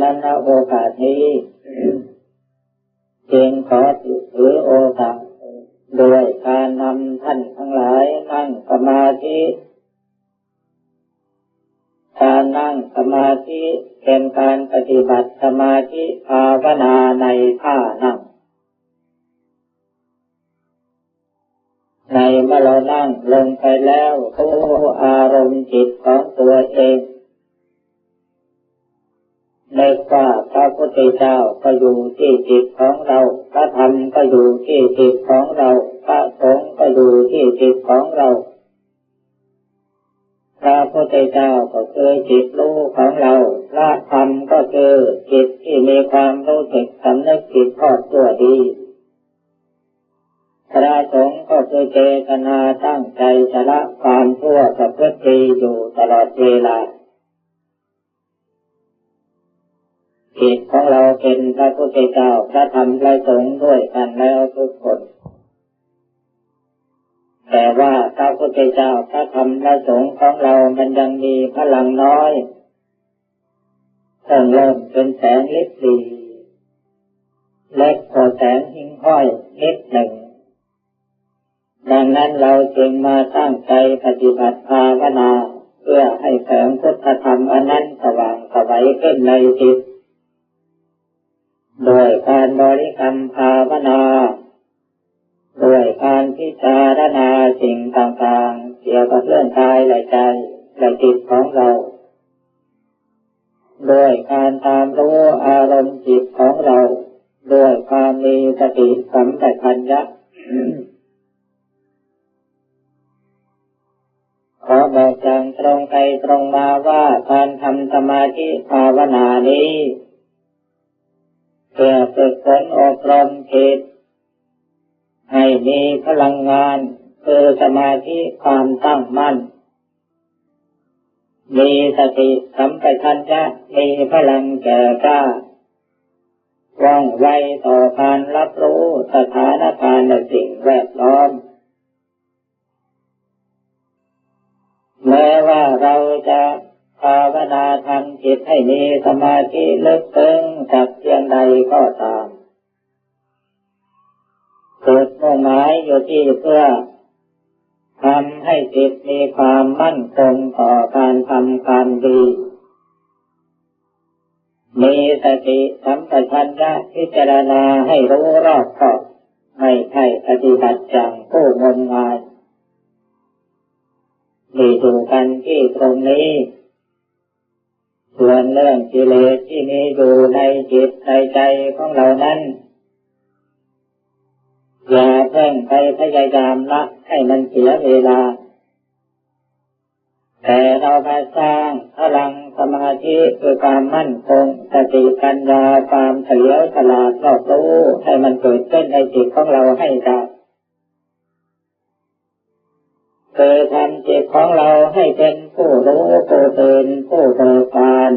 นั้นณโอกาสนี้จึงขอถือโอกาสโดยการนำท่านทั้งหลายนั่งสมาธิการนั่งสมาธิเป็นการปฏิบัติสมาธิภาวนาในท่านั่งในเมื่อเรานั่งลงไปแล้วรู้อารมณ์จิตของตัวเองในว่าพระพุทธเจ้าก็อยู่ที่จิตของเราพระธรรมก็อยู่ที่จิตของเราพระสงฆ์ก็อยู่ที่จิตของเราพระพุทธเจ้าก็คือจิตรู้ของเราพระธรรมก็คือจิตที่มีความรู้สึกสำนึกผิดชอบชั่วดีพระสงฆ์ก็คือเจตนาตั้งใจจะละความชั่วประพฤติดีอยู่ตลอดเวลาจิตของเราเป็นพระพุทธเจ้าพระธรรมพระสงฆ์ด้วยกันแล้วทุกคนแต่ว่าพระพุทธเจ้าพระธรรมพระสงฆ์ของเรามันยังมีพลังน้อยเริ่มเป็นแสงลิบหรี่เล็กกว่าแสงหิ่งห้อยนิดหนึ่งดังนั้นเราจึงมาตั้งใจปฏิบัติภาวนาเพื่อให้แสงพุทธธรรมอันนั้นสว่างไสวขึ้นในจิตโดยการบริกรรมภาวนาโดยการพิจารณาสิ่งต่างๆเกี่ยวกับเรื่องกายและใจและจิตของเราโดยการตามรู้อารมณ์จิตของเราโดยความมีสติสัมปชัญญะขอบอกอย่างตรงไปตรงมาว่าการทำสมาธิภาวนานี้เพื่อฝึกฝนอบรมจิตให้มีพลังงานคือสมาธิความตั้งมั่นมีสติสัมปชัญญะมีพลังแก่กล้าว่องไวต่อการรับรู้สถานการณ์และสิ่งแวดล้อมแม้ว่าเราจะภาวนาทำจิตให้มีสมาธิลึกซึ้งสักเพียงใดก็ตามจุดมุ่งหมายอยู่ที่เพื่อทำให้จิตมีความมั่นคงต่อการทำความดีมีสติสัมปชัญญะพิจารณาให้รู้รอบคอบไม่ใช่ปฏิบัติอย่างผู้งมงายมีดูกันที่ตรงนี้ส่วนเรื่องกิเลสที่มีอยู่ในจิตในใจของเรานั้นอย่าเพิ่งไปพยายามละให้มันเสียเวลาแต่เรามาสร้างพลังสมาธิคือความมั่นคงสติปัญญาความเฉลียวฉลาดรอบรู้ให้มันเกิดขึ้นในจิตของเราให้ได้คือทำจิตของเราให้เป็นผู้รู้ผู้ตื่นผู้เบิกบาน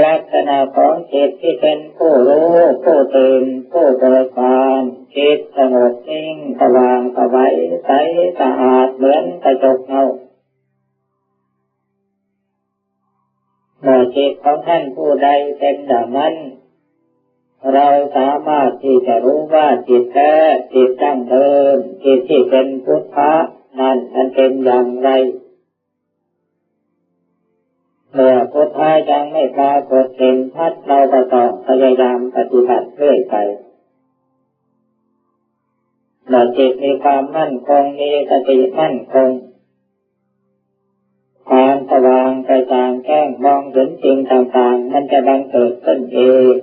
ลักษณะของจิตที่เป็นผู้รู้ผู้ตื่นผู้เบิกบานจิตสงบนิ่งสว่างไสวใสสะอาดเหมือนกระจกเงาเมื่อจิตของท่านผู้ใดเป็นอย่างนั้นเราสามารถที่จะรู้ว่าจิตแท้จิตดั้งเดิมจิตที่เป็นพุทธะนั้นมันเป็นอย่างไรเมื่อพุทธะยังไม่ปรากฏเห็นชัดเราก็ต้องพยายามปฏิบัติเรื่อยไปเมื่อจิตมีความมั่นคงมีสติมั่นคงความสว่างกระจ่างแจ้งมองเห็นสิ่งต่างๆมันจะบังเกิดขึ้นเอง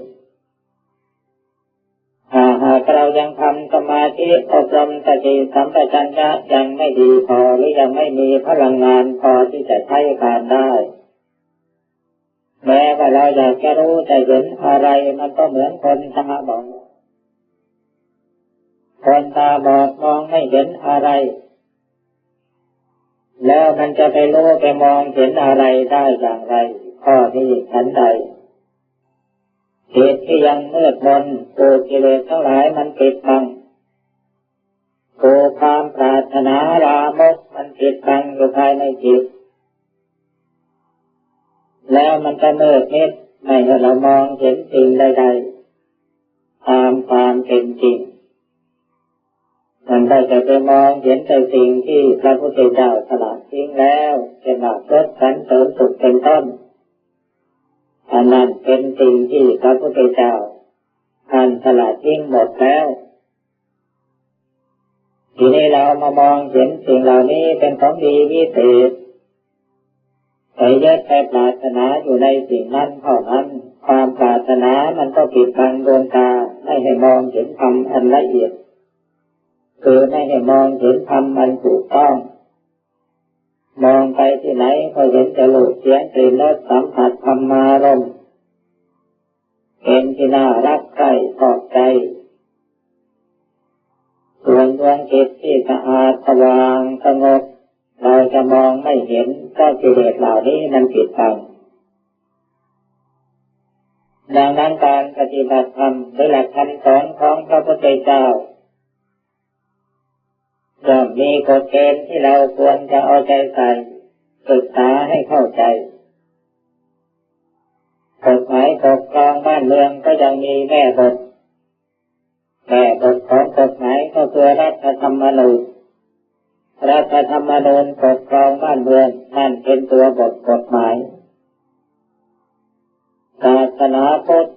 หากเรายังทำสมาธิอบรมสติสัมปชัญญะยังไม่ดีพอหรือยังไม่มีพลังงานพอที่จะใช้การได้แม้ว่าเราอยากจะรู้จะเห็นอะไรมันก็เหมือนคนตาบอดคนตาบอดมองไม่เห็นอะไรแล้วมันจะไปรู้ไปมองเห็นอะไรได้อย่างไรข้อนี้ฉันใดจิตที่ยังมืดมนถูกกิเลสทั้งหลายมันปิดบังถูกความปรารถนาลามกมันปิดบังอยู่ภายในจิต แล้วมันจะมืดมิดไม่ให้เรามองเห็นสิ่งใดๆตามความเป็นจริงมันก็จะไปมองเห็นแต่สิ่งที่พระพุทธเจ้าสละทิ้งแล้วเป็นลาภยศสรรเสริญสุขเป็นต้นอันนั้นเป็นสิ่งที่พระพุทธเจ้าท่านสละทิ้งหมดแล้วทีนี้เรามามองเห็นสิ่งเหล่านี้เป็นของดีวิเศษไปยึดไปปรารถนาอยู่ในสิ่งนั้นเท่านั้นความปรารถนามันก็ปิดบังดวงตาไม่ให้มองเห็นธรรมอันละเอียดคือไม่ให้มองเห็นธรรมอันถูกต้องมองไปที่ไหนก็เห็นแต่รูปเสียงกลิ่นรสสัมผัสธรรมารมณ์เป็นที่น่ารักใคร่ชอบใจส่วนดวงจิตที่สะอาดสว่างสงบเราจะมองไม่เห็นก็กิเลสเหล่านี้มันปิดบังดังนั้นการปฏิบัติธรรมโดยหลักคำสอนของพระพุทธเจ้าย่อมมีกฎเกณฑ์ที่เราควรจะเอาใจใส่ศึกษาให้เข้าใจกฎหมายปกครองบ้านเมืองก็ยังมีแม่บทของกฎหมายก็คือรัฐธรรมนูญปกครองบ้านเมืองนั่นเป็นตัวบทกฎหมายศาสนาพุทธ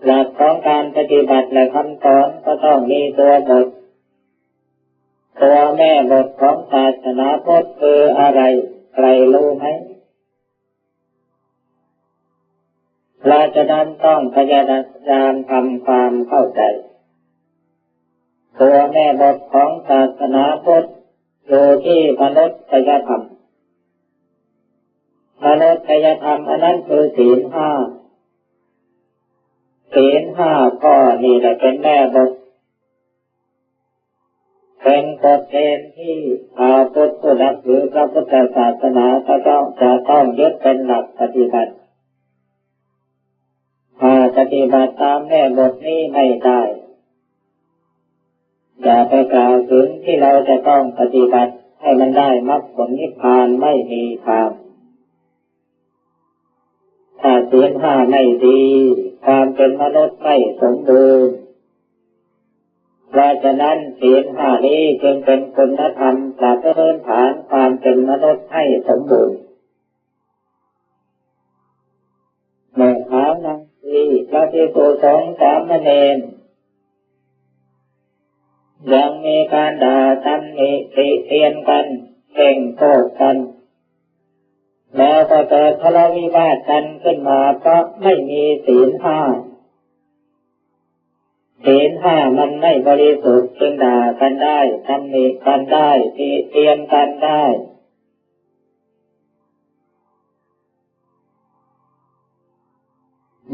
หลักของการปฏิบัติและคำสอนก็ต้องมีตัวบทตัวแม่บทของศาสนาพุทธคืออะไรใครรู้ไหมเราจะต้องพยายามทำความเข้าใจตัวแม่บทของศาสนาพุทธอยู่ที่มนุษยธรรมอันนั้นคือศีลห้าข้อนี้แหละเป็นแม่บทเป็นกฎเกณฑ์ที่ชาวพุทธผู้นับถือพระพุทธศาสนาจะต้องยึดเป็นหลักปฏิบัติถ้าปฏิบัติตามแม่บทนี้ไม่ได้อย่าไปกล่าวถึงที่เราจะต้องปฏิบัติให้มันได้มรรคผลนิพพานไม่มีทางถ้าศีลห้าไม่ดีความเป็นมนุษย์ไม่สมบูรณ์เพราะฉะนั้นศีลห้านี้จึงเป็นคุณธรรมหลักพื้นฐานความเป็นมนุษย์ให้สมบูรณ์แม่ขาวนังสีพระภิกษุสงฆ์สามเณรยังมีการด่าตำหนิติเตียนกันเพ่งโทษกันแล้วก็เกิดทะเลาะวิวาทกันขึ้นมาเพราะไม่มีศีลห้ามันไม่บริสุทธิ์จึงด่ากันได้ตำหนิกันได้ติเตียนกันได้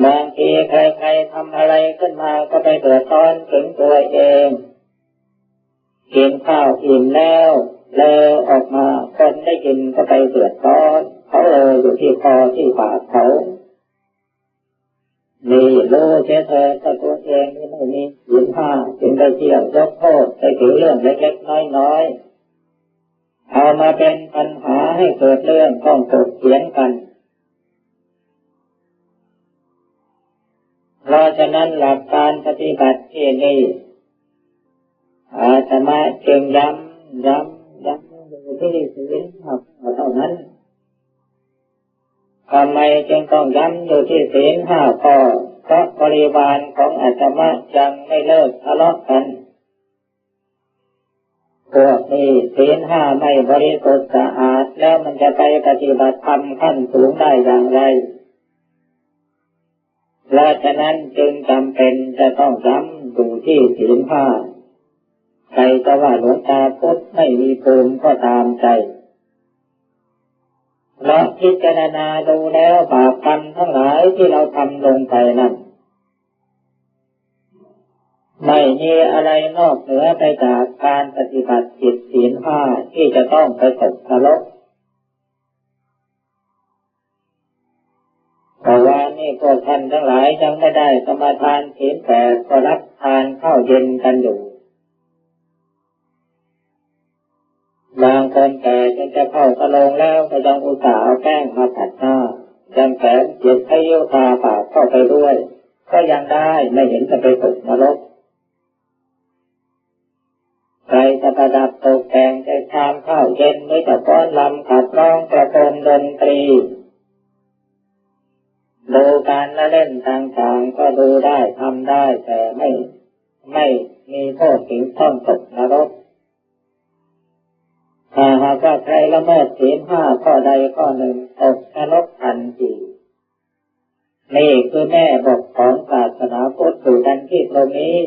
บางทีใครๆทำอะไรขึ้นมาก็ไปเดือดร้อนถึงตัวเองกินข้าวอิ่มแล้วเลอะออกมาคนได้กินก็ไปเดือดร้อนเขาเลยอยู่ที่คอที่ปากเขานี่รู้เสียเธอแต่ตัวเองนี่ไม่มีศีลห้าจึงได้เที่ยวยกโทษไปถือเรื่องเล็กๆน้อยๆเอามาเป็นปัญหาให้เกิดเรื่องต้องถกเถียงกันเพราะฉะนั้นหลักการปฏิบัติที่นี่อาตมาจึงย้ำอยู่ที่ศีลห้าเท่านั้นทำไมจึงต้องย้ำอยู่ที่ศีลห้าข้อเพราะบริวารของอาตมายังไม่เลิกทะเลาะกันพวกนี้ศีลห้าไม่บริสุทธิ์สะอาดแล้วมันจะไปปฏิบัติธรรมขั้นสูงได้อย่างไรเพราะฉะนั้นจึงจำเป็นจะต้องย้ำอยู่ที่ศีลห้าใครจะว่าหลวงตาพุทธไม่มีภูมิก็ตามใจเราพิจารณาดูแล้วบาปกรรมทั้งหลายที่เราทำลงไปนั้นไม่มีอะไรนอกเหนือไปจากการปฏิบัติจิตศีลห้าที่จะต้องไปตกนรกเพราะว่านี่พวกท่านทั้งหลายยังไม่ได้สมาทานศีลแปดก็รับทานข้าวเย็นกันอยู่ บางคนแก่จนจะเข้ากระโหลกแล้วก็ยังอุตส่าห์เอาแป้งมาผัดหน้ายังแถมเจ็บให้ยิ้วทาปากเข้าไปด้วยก็ยังได้ไม่เห็นจะไปตกนรกใครจะประดับตกแต่งจะชามข้าวเย็นหรือจะฟ้อนรำขับร้องประโคมดนตรีดูการละเล่นต่างๆก็ดูได้ทำได้แต่ไม่มีโทษถึงต้องตกนรกถ้าหากว่าใครละเมิดศีลห้าข้อใดข้อหนึ่งตกนรกทันทีนี่คือแม่บทของศาสนาพุทธอยู่กันที่ตรงนี้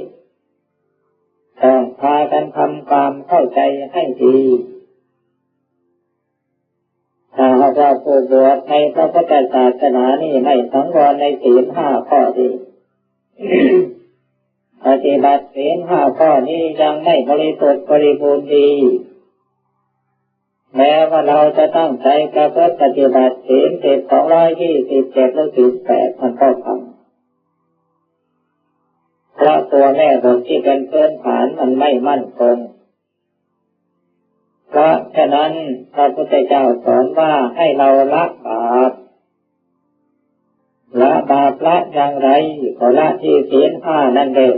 ต้องพากันทำความเข้าใจให้ดีถ้าหากว่าผู้บวชในพระพุทธศาสนานี่ไม่สังวรในศีลห้าข้อดี ปฏิบัติศีลห้าข้อนี้ยังไม่บริสุทธิ์บริบูรณ์ดีแม้ว่าเราจะตั้งใจประพฤติปฏิบัติศีล10 227หรือศีล8มันก็ทำเพราะตัวแม่บทที่เป็นพื้นฐานมันไม่มั่นคงเพราะฉะนั้นพระพุทธเจ้าสอนว่าให้เราละบาปละอย่างไรก็ละที่ศีลห้านั่นเอง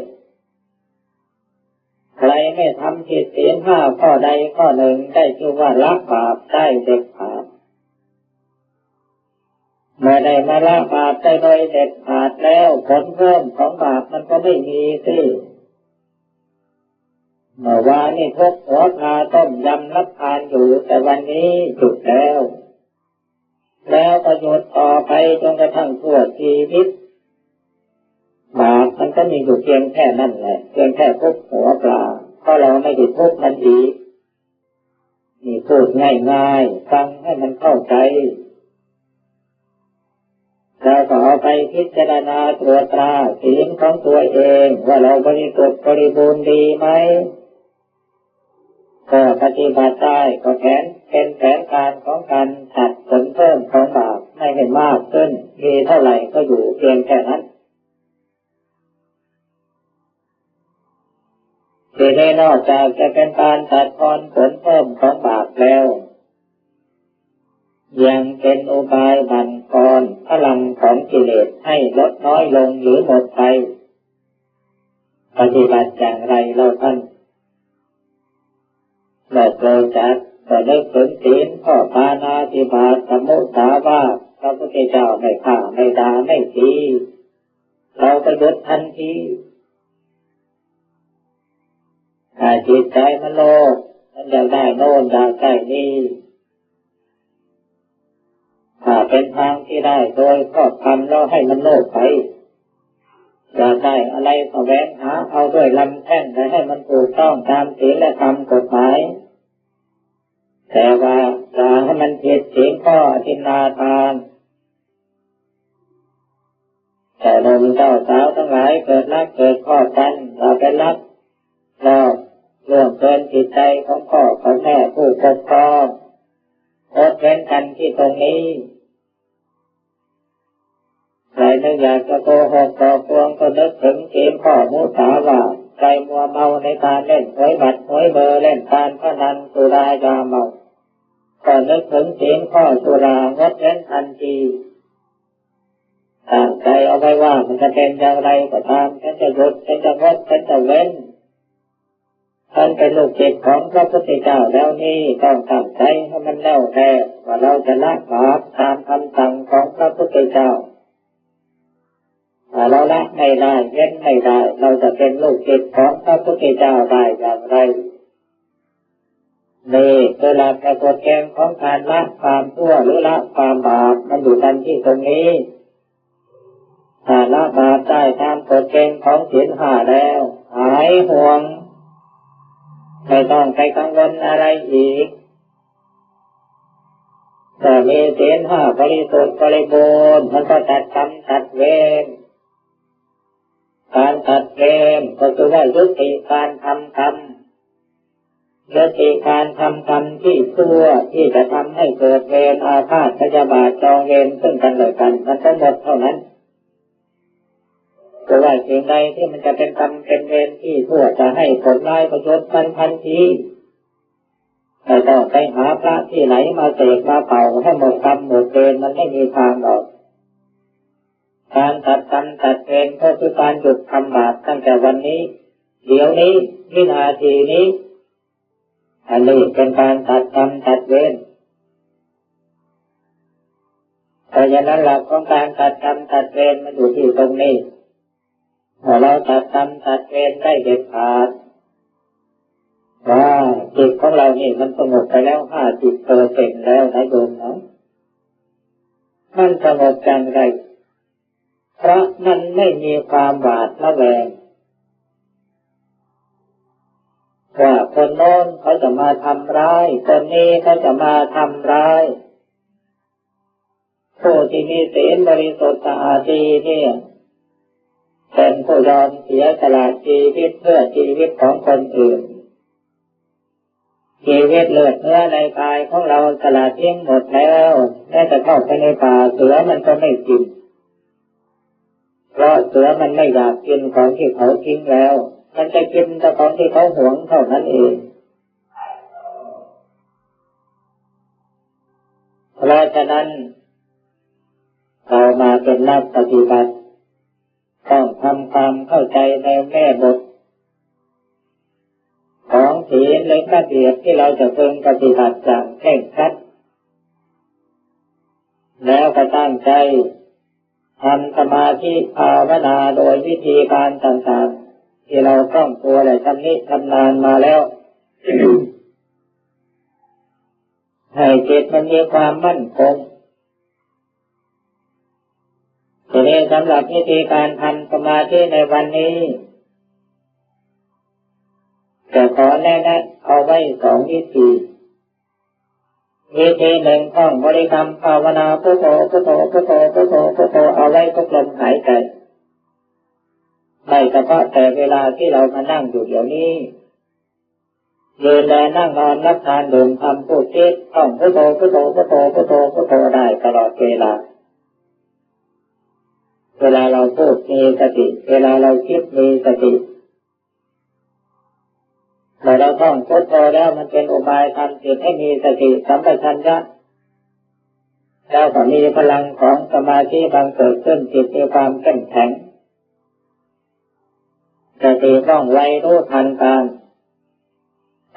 ใครไม่ทำผิดศีลห้าข้อใดข้อหนึ่งได้ชื่อว่าละบาปได้เด็ดขาดเมื่อได้มาละบาปได้โดยเด็ดขาดแล้วผลเพิ่มของบาปมันก็ไม่มีสิเมื่อวานนี่ทุกหัวพาต้มยำรับทานอยู่แต่วันนี้หยุดแล้วก็หยุดต่อไปจนกระทั่งทั่วชีวิตบาปมันก็มีอยู่เพียงแค่นั้นแหละเพียงแค่ทุบหัวปลาเพราะเราไม่ได้ทุบมันอีกนี่พูดง่ายๆฟังให้มันเข้าใจเราก็เอาไปพิจารณาตรวจตราศีลของตัวเองว่าเราบริสุทธิ์บริบูรณ์ดีไหมก็ปฏิบัติได้ก็เป็นแผนการของการตัดผลเพิ่มของบาปไม่ให้มากขึ้นมีเท่าไหร่ก็อยู่เพียงแค่นั้นทีนี้นอกจากจะเป็นการตัดทอนผลเพิ่มของบาปแล้วยังเป็นอุบายบั่นทอนพลังของกิเลสให้ลดน้อยลงหรือหมดไปปฏิบัติอย่างไรเราท่านเราจะนึกถึงศีลข้อปาณาติบาตสมุสาวาทพระพุทธเจ้าไม่ฆ่าไม่ด่าไม่ตีเราก็หยุดทันทีถ้าจิตใจมันโลภมันอยากได้โน่นอยากได้นี่ถ้าเป็นทางที่ได้โดยครอบคำแล้วให้มันโลภไปอยากได้อะไรแสวงหาเอาด้วยลำแข้งแต่ให้มันถูกต้องตามศีลและธรรมกฎหมายแต่ว่าอย่าให้มันผิดศีลข้ออธินาทานแต่หนุ่มเจ้าสาวทั้งหลายเกิดรักเกิดข้อกันเราเป็นรักเราเรื่องเกินจิตใจของพ่อของแม่ผู้ปกครองอดเว้นกันที่ตรงนี้ใครนึกอยากจะโกหกต่อพวงก็นึกถึงศีลข้อมุสาวาทใครมัวเมาในการเล่นหวยบัตรหวยเบอร์เล่นการพนันสุรายาเมาก็นึกถึงศีลข้อสุรางดเว้นทันทีตั้งใจเอาไว้ว่ามันจะเป็นอย่างไรก็ตามฉันจะหยุดฉันจะงดฉันจะเว้นท่านเป็นลูกศิษย์ของพระพุทธเจ้าแล้วนี่ต้องตั้งใจให้มันแน่วแน่ว่าเราจะละบาปตามคำสั่งของพระพุทธเจ้าถ้าเราละไม่ได้เว้นไม่ได้เราจะเป็นลูกศิษย์ของพระพุทธเจ้าได้อย่างไรนี่คือหลักกฎเกณฑ์ของการละความชั่วหรือละความบาปมันอยู่กันที่ตรงนี้ถ้าละบาปได้ตามกฎเกณฑ์ของศีลห้าแล้วหายห่วงไม่ต้องไปกังวลอะไรอีกแต่มีศีลห้าบริสุทธิ์บริบูรณ์มันก็ตัดกรรมตัดเวรการตัดเวรก็คือว่ายุติการทำกรรมยุติการทำกรรมที่ชั่วที่จะทำให้เกิดเวรอาฆาตพยาบาทจองเวรซึ่งกันและกันมันทั้งหมดเท่านั้นเพราะว่าสิ่งใดที่มันจะเป็นกรรมเป็นเวรที่ชั่วจะให้ผลร้ายประโยชน์มันทันที ไม่ต้องไปหาพระที่ไหนมาเสกมาเป่าให้หมดกรรมหมดเวรมันไม่มีทางหรอกการตัดกรรมตัดเวรก็คือการหยุดทำบาปตั้งแต่วันนี้เดี๋ยวนี้วินาทีนี้อันนี้เป็นการตัดกรรมตัดเวรเพราะฉะนั้นหลักของการตัดกรรมตัดเวรมันอยู่ที่ตรงนี้พอเราตัดกรรมตัดเวรได้เด็ดขาดว่าจิตของเรานี่มันสงบไปแล้ว50%แล้วนะโยมนะมันสงบจังไรเพราะมันไม่มีความหวาดระแวงว่าคนโน้นเขาจะมาทำร้ายคนนี้เขาจะมาทำร้ายผู้ที่มีศีลบริสุทธิ์สะอาดดีเนี่ยเป็นผู้ยอมเสียสละชีวิตเพื่อชีวิตของคนอื่นชีวิตเลือดเนื้อในกายของเราสละทิ้งหมดแล้วแม้แต่เข้าไปในป่าเสือมันก็ไม่กินเพราะเสือมันไม่อยากกินของที่เขาทิ้งแล้วมันจะกินแต่ของที่เขาหวงเท่านั้นเองเพราะฉะนั้นเรามาเป็นนักปฏิบัติต้องทำความเข้าใจในแง่บทของศีลและระเบียบที่เราจะพึงปฏิบัติอย่างเคร่งครัดแล้วก็ตั้งใจทำสมาธิภาวนาโดยวิธีการต่างๆที่เราคล่องตัวและชำนิชำนาญมาแล้ว ให้จิตมันมีความมั่นคงทีนี้สำหรับวิธีการทำสมาธิในวันนี้จะขอแนะนำเอาไว้2 วิธีวิธีหนึ่งต้องบริกรรมภาวนาพุทโธพุทโธพุทโธพุทโธพุทโธเอาไว้ทุกลมหายใจไม่เฉพาะแต่เวลาที่เรามานั่งอยู่เดี๋ยวนี้ยืนเดินนั่งนอนรับทานดื่มทำพูดคิดต้องพุทโธพุทโธพุทโธพุทโธพุทโธได้ตลอดเวลาเวลาเราพูดมีสติเวลาเราคิดมีสติเมื่อเราท่องพุทโธแล้วมันเป็นอุบายทำจิตให้มีสติสัมปชัญญะแล้วก็มีพลังของสมาธิบังเกิดขึ้นจิตมีความเข้มแข็งสติว่องไวรู้ทันการ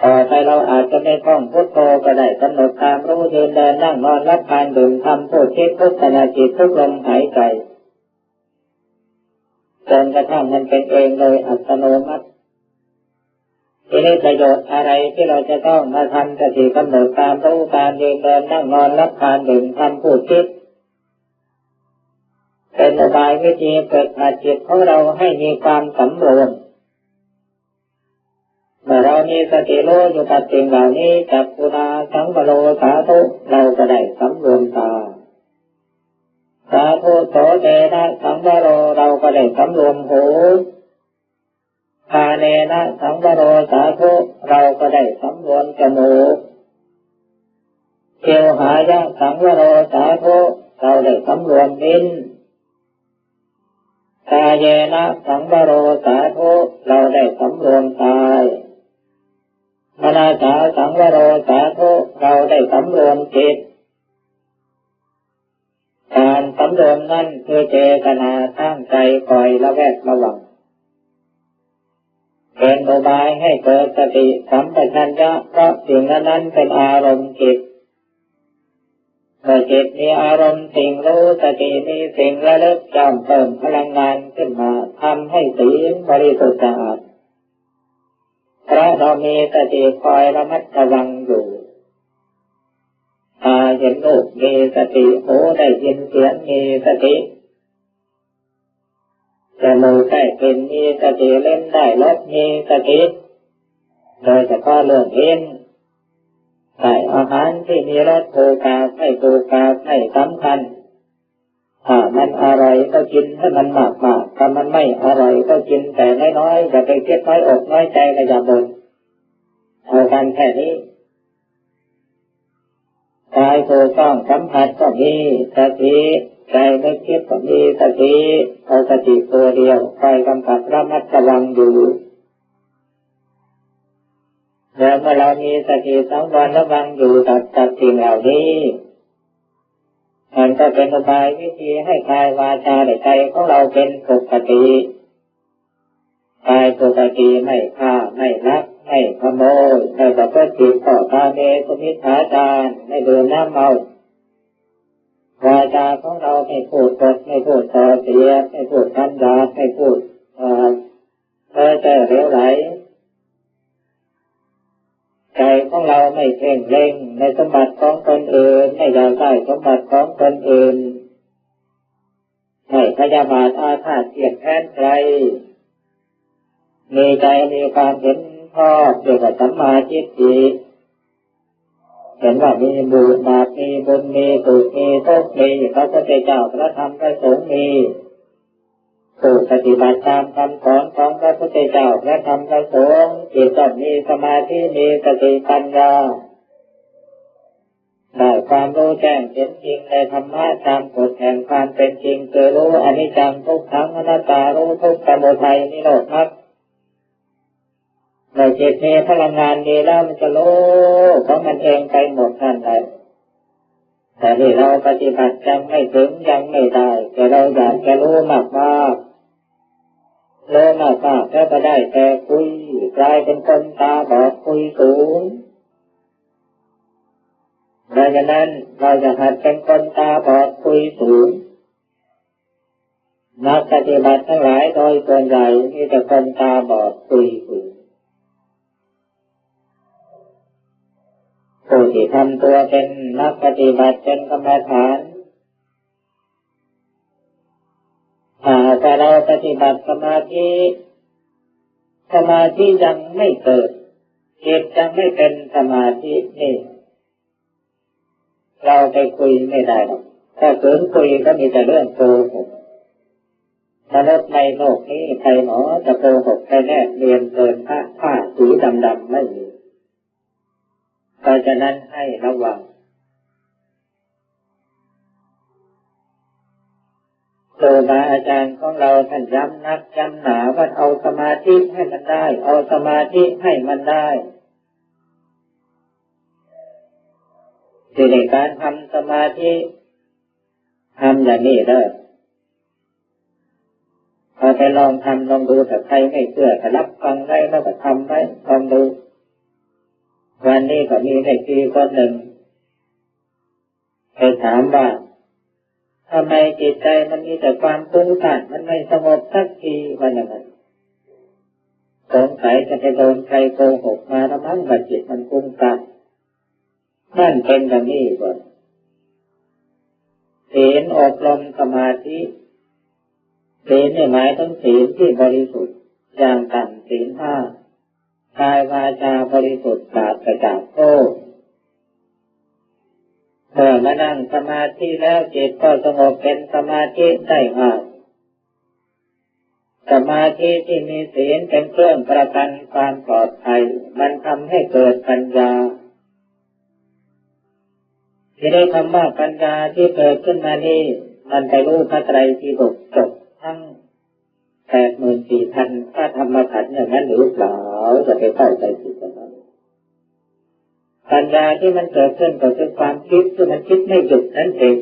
ต่อไปเราอาจจะไม่ท่องพุทโธก็ได้กำหนดตามรู้ยืนเดินนั่งนอนรับทานดื่มทำพูดคิดทุกขณะจิตทุกลมหายใจจนกระทั่งมันเป็นเองโดยอัตโนมัติทีนี้ประโยชน์อะไรที่เราจะต้องมาทำสติกำหนดตามรู้การยืนเดินนั่งนอนรับทานดื่มทำพูดคิดเป็นอุบายวิธีฝึกหัดจิตของเราให้มีความสำรวมเมื่อเรามีสติรู้อยู่กับสิ่งเหล่านี้จักขุนาสังวโรสาธุเราจะได้สำรวมตาสาธุโสเตนะสังวโรเราก็ได้สำรวมหูคาเนนะสังวโรสาธุเราก็ได้สำรวมจมูกเทวหายะสังวโรสาธุเราได้สำรวมลิ้นกายเยนะสังวโรสาธุเราได้สำรวมกายมนาสาสังวโรสาธุเราได้สำรวมจิตการสำรวมนั้นคือเจตนาตั้งใจคอยระแวดระวังเป็นอุบายให้เกิดสติสัมปชัญญะเพราะสิ่งนั้นเป็นอารมณ์จิตเมื่อจิตมีอารมณ์สิ่งรู้สติมีสิ่งระลึกจำเติมพลังงานขึ้นมาทำให้ศีลบริสุทธิ์สะอาดเพราะเรามีสติคอยระมัดระวังอยู่ตาเห็นรูปมีสติหูได้ยินเสียงมีสติจมูกได้กลิ่นมีสติเล่นได้รสมีสติโดยเฉพาะเรื่องเล่นได้อาหารที่มีรสถูกปากไม่ถูกปากไม่สำคัญถ้ามันอร่อยก็กินให้มันมากๆถ้ามันไม่อร่อยก็กินแต่น้อยๆอย่าไปคิดน้อยอกน้อยใจก็อย่าบ่นเอากันแค่นี้กายถูกต้องสัมผัสก็มีสติใจไม่คิดก็มีสติเอาสติตัวเดียวคอยกำกับระมัดระวังอยู่ แล้วเมื่อเรามีสติสังวรระวังอยู่กับสิ่งเหล่านี้มันก็เป็นอุบายวิธีให้กายวาจาและใจของเราเป็นปกติกายปกติไม่ฆ่าไม่ลักไม่ขโมยไม่ประพฤติผิดต่อกาเมสุมิจฉาจารไม่ดื่มน้ำเมาวาจาของเราไม่พูดปดไม่พูดส่อเสียดไม่พูดคำหยาบไม่พูดเพ้อเจ้อเหลวไหลใจของเราไม่เพ่งเล็งในสมบัติของตนอื่นไม่อยากได้สมบัติของตนอื่นไม่พยาบาทอาฆาตเกลียดแค้นใครมีใจมีความเห็นชอบเกี่ยวกับสัมมาทิฏฐิเห็นว่ามีบุญบาปมีบุญมีสุขมีทุกข์มีพระพุทธเจ้าพระธรรมพระสงฆ์มีผู้ปฏิบัติตามคำสอนของพระพุทธเจ้าพระธรรมพระสงฆ์จิตต้องมีสมาธิมีสติปัญญาได้ความรู้แจ้งเห็นจริงในธรรมะตามกฎแห่งความเป็นจริงคือรู้อนิจจังทุกขังอนัตตารู้ทุกข์สมุทัยนิโรธมรรคในจิตมีพลังงานดีแล้วมันจะรู้ของมันเองไปหมดนั่นแหละแต่ที่เราปฏิบัติยังไม่ถึงยังไม่ได้แต่เราอยากจะรู้มากรู้มากแล้วก็ได้แต่คุยกลายเป็นคนตาบอดคุยสูงดังนั้นเราจะหัดเป็นคนตาบอดคุยสูงนักปฏิบัติทั้งหลายโดยส่วนใหญ่มีแต่คนตาบอดคุยสูงผู้ที่ทำตัวเป็นนักปฏิบัติเป็นกรรมฐานถ้าเราปฏิบัติสมาธิยังไม่เกิดจิตยังไม่เป็นสมาธินี่เราไปคุยไม่ได้หรอกถ้าเกินคุยก็มีแต่เรื่องโกหกมนุษย์ในโลกนี้ใครหนอจะโกหกใครแน่เรียนเกินผ้าสีดำๆไม่มีเพราะฉะนั้นให้ระวังครูบาอาจารย์ของเราท่านย้ำนักย้ำหนาว่าเอาสมาธิให้มันได้เอาสมาธิให้มันได้ที่ในการทำสมาธิทำอย่างนี้เด้อพอไปลองทำลองดูแต่ใครไม่เชื่อก็รับฟังได้แล้วก็ทำไว้ลองดูวันนี้ก็มีเด็กดีคนหนึ่งไปถามว่าทำไมจิตใจมันมีแต่ความฟุ้งซ่านมันไม่สงบสักทีว่าอย่างนั้นสงสัยจะไปโดนใครโกหกมาแล้วมั้งว่าจิตมันฟุ้งซ่านนั่นเป็นอย่างนี้ก่อนศีลอบรมสมาธิศีลหมายถึงศีลที่บริสุทธิ์อย่างต่ำศีล5กายวาจาบริสุทธิ์ปราศจากโทษเมื่อมานั่งสมาธิแล้วจิตก็สงบเป็นสมาธิได้ง่ายสมาธิที่มีศีลเป็นเครื่องประกันความปลอดภัยมันทำให้เกิดปัญญาที่ได้คำว่าปัญญาที่เกิดขึ้นมานี้มันไปรู้พระไตรปิฎกจบทั้ง 84,000 พระธรรมขันธ์อย่างนั้นหรือเปล่าจะไปเข้าใจผิดกันนะปัญญาที่มันเกิดขึ้นก็คือความคิดที่มันคิดไม่หยุดนั่นเอง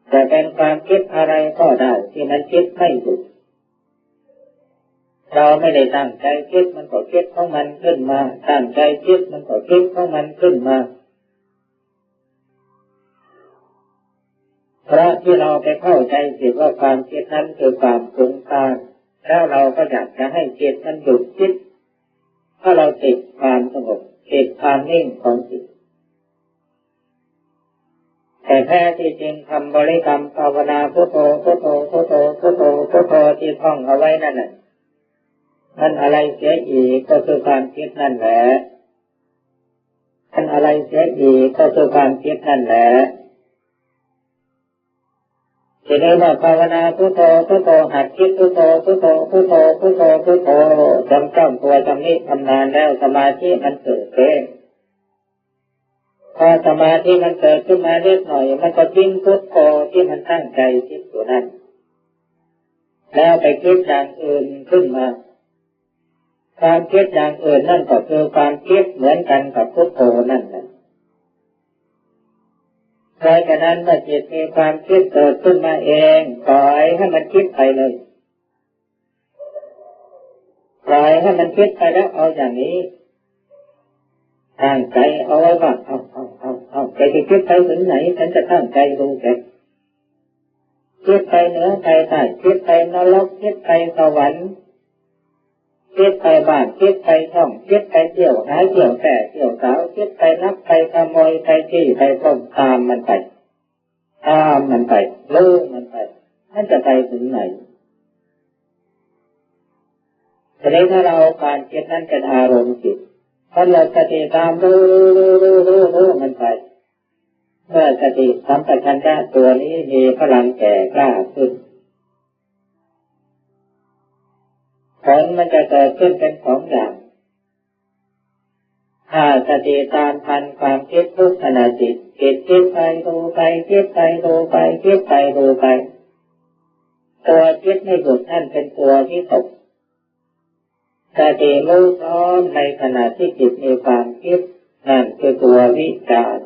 แต่เป็นความคิดอะไรก็ได้ที่มันคิดไม่หยุดเราไม่ได้ตั้งใจคิดมันก็คิดของมันขึ้นมาตั้งใจคิดมันก็คิดของมันขึ้นมาเพราะที่เราไปเข้าใจผิดว่าความคิดนั้นคือความฟุ้งซ่านแล้วเราก็อยากจะให้จิตมันหยุดคิดเพราะเราติดความสงบติดความนิ่งของจิตแต่แท้ที่จริงคำบริกรรมภาวนาพุทโธพุทโธพุทโธพุทโธพุทโธที่ท่องเอาไว้นั่นน่ะมันอะไรเสียอีกก็คือความคิดนั่นแหละมันอะไรเสียอีกก็คือความคิดนั่นแหละทีนี้เมื่อภาวนาพุทโธพุทโธหัดคิดพุทโธพุทโธพุทโธพุทโธพุทโธจำจ้องตัวจำนี้ทำนานแล้วสมาธิมันเกิดเองพอสมาธิมันเกิดขึ้นมาเล็กหน่อยมันก็ทิ้งพุทโธที่มันตั้งใจคิดอยู่นั้นแล้วไปคิดอย่างอื่นขึ้นมา ความคิดอย่างอื่นนั่นก็คือความคิดเหมือนกันกับพุทโธนั่นแหละเพราะฉะนั้นเมื่อจิตมีความคิดเกิดขึ้นมาเองปล่อยให้มันคิดไปเลยปล่อยให้มันคิดไปแล้วเอาอย่างนี้ตั้งใจเอาไว้ว่าเอาใจที่คิดไปถึงไหนฉันจะตั้งใจดูแกคิดไปเหนือไปใต้คิดไปนรกคิดไปสวรรค์คิดไปบ้านคิดไปช่องคิดไปเที่ยวหาเที่ยวแต่เที่ยวสาวคิดไปนับไปขโมยไปจี้ไปปล้นตามมันไปลื้อมันไปมันจะไปถึงไหนทีนี้ถ้าเราการคิดนั้นเป็นอารมณ์จิตพอเราสติตามรู้มันไปเมื่อสติสัมปชัญญะตัวนี้มีพลังแก่กล้าขึ้นผลมันจะเกิดขึ้นเป็นสองอย่างถ้าสติตามทันความคิดทุกขณะจิตคิดไปดูไปคิดไปดูไปคิดไปดูไปตัวคิดไม่หยุดนั่นเป็นตัวที่ตกสติรู้พร้อมในขณะที่จิตมีความคิดนั่นคือตัววิจาร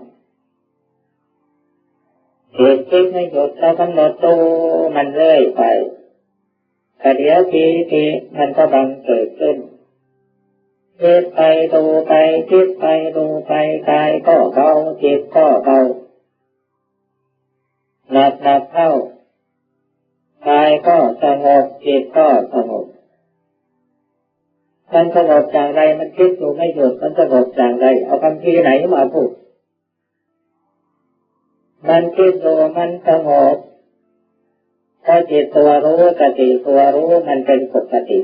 คิดไม่หยุดเรากำหนดดูมันเรื่อยไปแต่เดี๋ยวทีมันก็บังเกิดขึ้นคิดไปดูไปคิดไปดูไปกายก็เบาจิตก็เบาหนักเข้ากายก็สงบจิตก็สงบมันสงบอย่างไรมันคิดอยู่ไม่หยุดมันสงบอย่างไรเอาคำที่ไหนมาพูดมันคิดอยู่มันสงบถ้าจิตตัวรู้สติตัวรู้มันเป็นปกติ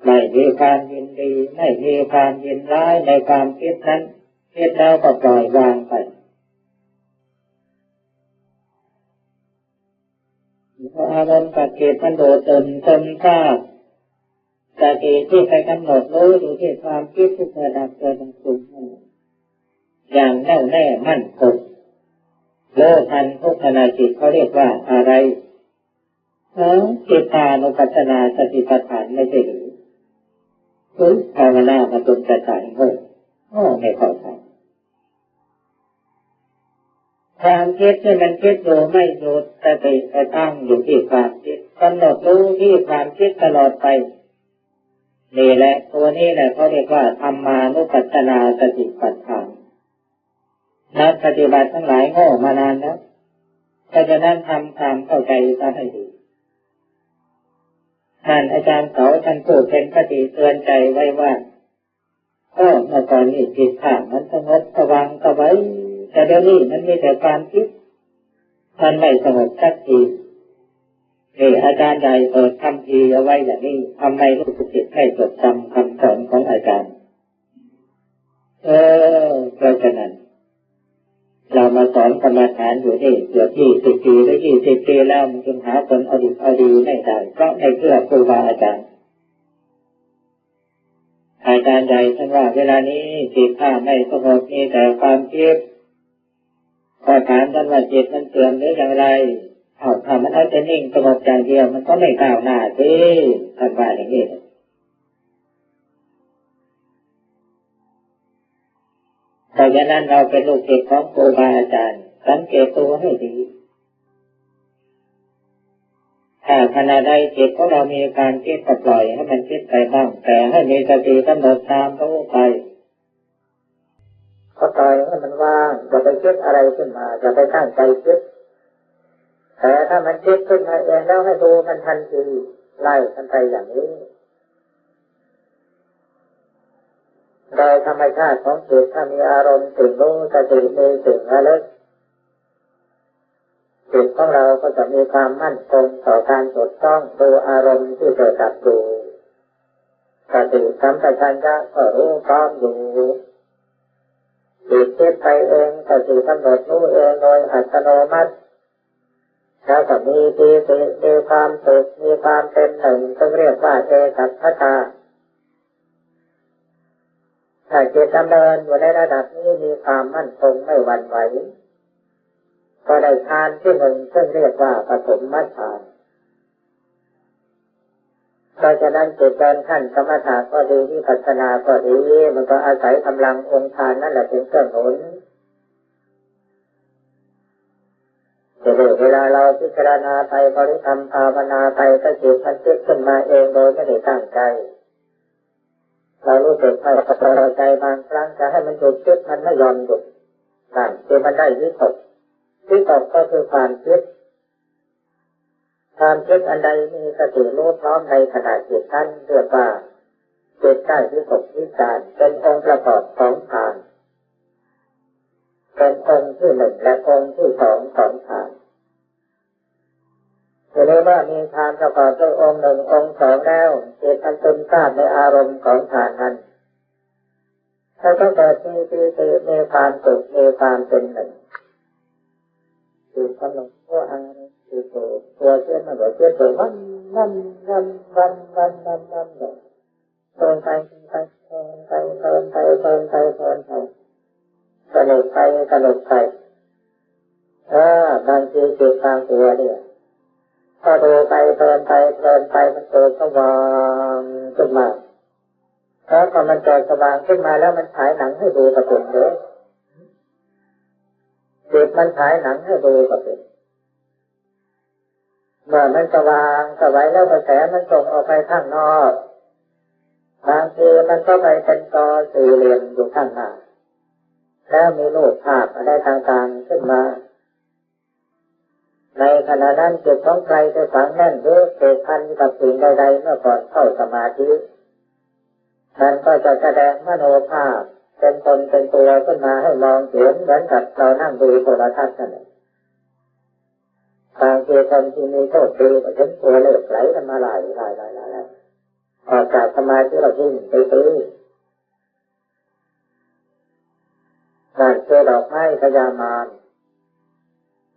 ไม่มีความยินดีไม่มีความยินร้ายในความคิดนั้นคิดแล้วก็ปล่อยวางไปอารมณ์กับจิตมันโดดเด่นจนทราบสติที่ไปกำหนดรู้อยู่ที่ความคิดที่เกิดดับเกิดดับสูงอย่างแน่วแน่มั่นคงโลทันทุกขณะจิตเขาเรียกว่าอะไรจิตตานุปัสสนาสติปัฏฐานไม่ใช่หรือภาวนามาจนกระจายไม่เข้าใจความคิดที่มันคิดอยู่ไม่หยุดสติไปตั้งอยู่ที่ความคิดกำหนดรู้ที่ความคิดตลอดไปนี่แหละตัวนี้แหละเขาเรียกว่าธรรมานุปัสสนาสติปัฏฐานนักปฏิบัติทั้งหลายโง่มานานแล้วเพราะฉะนั้นทำความเข้าใจซะให้ดีท่านอาจารย์เขาท่านพูดเป็นคติเตือนใจไว้ว่าเมื่อก่อนนี่จิตข้างมันสงบสว่างสบายแต่เดี๋ยวนี้มันมีแต่ความคิดมันไม่สงบสักทีนี่อาจารย์ใหญ่เปิดคำพีเอาไว้อย่างนี้ทำไมลูกศิษย์ไม่จดจำคำสอนของอาจารย์เพราะฉะนั้นเรามาสอนกรรมฐานอยู่นี่เกือบ20 ปีหรือ20 ปีแล้วมันจึงหาผลเอาดีไม่ได้เพราะไม่เชื่อครูบาอาจารย์ใหญ่ท่านว่าเวลานี้จิตข้าไม่สงบมีแต่ความคิดพอถามท่านว่าจิตมันเสื่อมหรืออย่างไรถ้ามันเอาแต่นิ่งสงบอย่างเดียวมันก็ไม่ก้าวหน้าสิท่านว่าอย่างนี้เพราะฉะนั้นเราเป็นลูกศิษย์ของครูบาอาจารย์สังเกตตัวให้ดีถ้าขณะใดจิตของเรามีการคิดก็ปล่อยให้มันคิดไปบ้างแต่ให้มีสติกำหนดตามรู้ไปก็ปล่อยให้มันว่างอย่าไปคิดอะไรขึ้นมาอย่าไปตั้งใจคิดแต่ถ้ามันคิดขึ้นมาเองแล้วให้ดูมันทันทีไล่มันไปอย่างนี้โดยธรรมชาติของจิตถ้ามีอารมณ์ตื่นรู้สติมีสิ่งระลึกจิตของเราก็จะมีความมั่นคงต่อการจดจ้องดูอารมณ์ที่เกิดดับอยู่สติสัมปชัญญะก็รู้พร้อมอยู่จิตคิดไปเองสติกำหนดรู้เองโดยอัตโนมัติแล้วก็มีปีติมีความสุขมีความเป็นหนึ่งซึ่งเรียกว่าเอกัคคตาถ้าจิตดำเนินอยู่ในระดับนี้มีความมั่นคงไม่หวั่นไหวก็ได้ฌานที่หนึ่งซึ่งเรียกว่าปฐมฌาน เพราะฉะนั้นจิตเดินขั้นสมถะก็ดีวิปัสสนาก็ดีมันก็อาศัยกำลังองค์ฌานนั่นแหละเป็นเครื่องหนุนเวลาเราพิจารณาไปบริกรรมภาวนาไปก็จิตมันคิดขึ้นมาเองโดยไม่ได้ตั้งใจเรารู้สึกไม่พอใจบางครั้งจะให้มันหยุดคิดมันไม่ยอมหยุดนั่นคือมันได้วิตกก็คือความคิดอันใดมีสติรู้พร้อมในขณะจิตนั้นเรียกว่าจิตได้วิตกวิจารเป็นองค์ประกอบของฌานเป็นองค์ที่หนึ่งและองค์ที่สองของฌานทีนี้เมื่อมีฌานประกอบด้วยองค์หนึ่งองค์สองแล้วจิตมันซึมซาบในอารมณ์ของฌานนั้นถ้าต้องเกิดมีความสุขมีความเป็นหนึ่งจิตกำลังตัวอารมณ์จิตตัวเชื่อมันก็เชื่อตัววันเลยเดินไปสนุกไปบางทีจิตบางตัวเนี่ยพอดูไปเพลินไปมันเกิดสว่างขึ้นมาแล้วพอมันเกิดสว่างขึ้นมาแล้วมันฉายหนังให้ดูกระตุ้นเลยจิตมันฉายหนังให้ดูกระตุ้นเมื่อมันสว่างสวัยแล้วกระแสมันส่งออกไปข้างนอกบางทีมันก็ไปเป็นตอสี่เหลี่ยมอยู่ข้างหน้าแล้วมีรูปภาพอะไรต่างๆขึ้นมาในขณะนั้นจิตของใครจะฝังแน่นหรือเกิดพันกับสิ่งใดๆเมื่อก่อนเข้าสมาธิมันก็จะแสดงมโนภาพเป็นตนเป็นตัวขึ้นมาให้มองเห็นเหมือนกับเรานั่งดูโทรทัศน์นั่นเองบางทีคนที่มีโชคดีก็เห็นตัวเลขไหลกันมาหลายออกจากสมาธิเราทิ้งไปซื้อนั่นคือดอกไม้พญามาร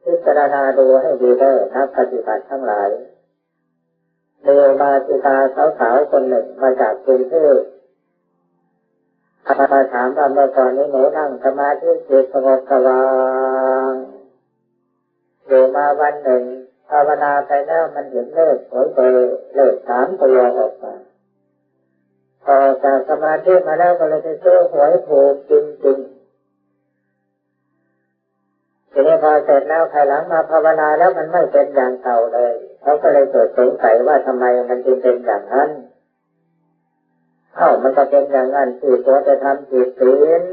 พิจารณาดูให้ดีเด้อนักปฏิบัติทั้งหลายเดินมาติตาสาวๆคนหนึ่งมาจากกรุงเทพมาถามว่าเมื่อก่อนนี้หนูนั่งสมาธิจิตสงบสว่างอยู่มาวันหนึ่งภาวนาไปแล้วมันเห็นเลขสวยเบอร์เลข3 ตัวออกมาพอจากสมาธิมาแล้วก็เลยไปซื้อหวยถูกจริงๆทีนี้พอเสร็จแล้วภายหลังมาภาวนาแล้วมันไม่เป็นอย่างเก่าเลยเขาก็เลยเกิดสงสัยว่าทำไมมันจึงเป็นอย่างนั้นมันก็เป็นอย่างนั้นที่ตัวจะทำผิดศีล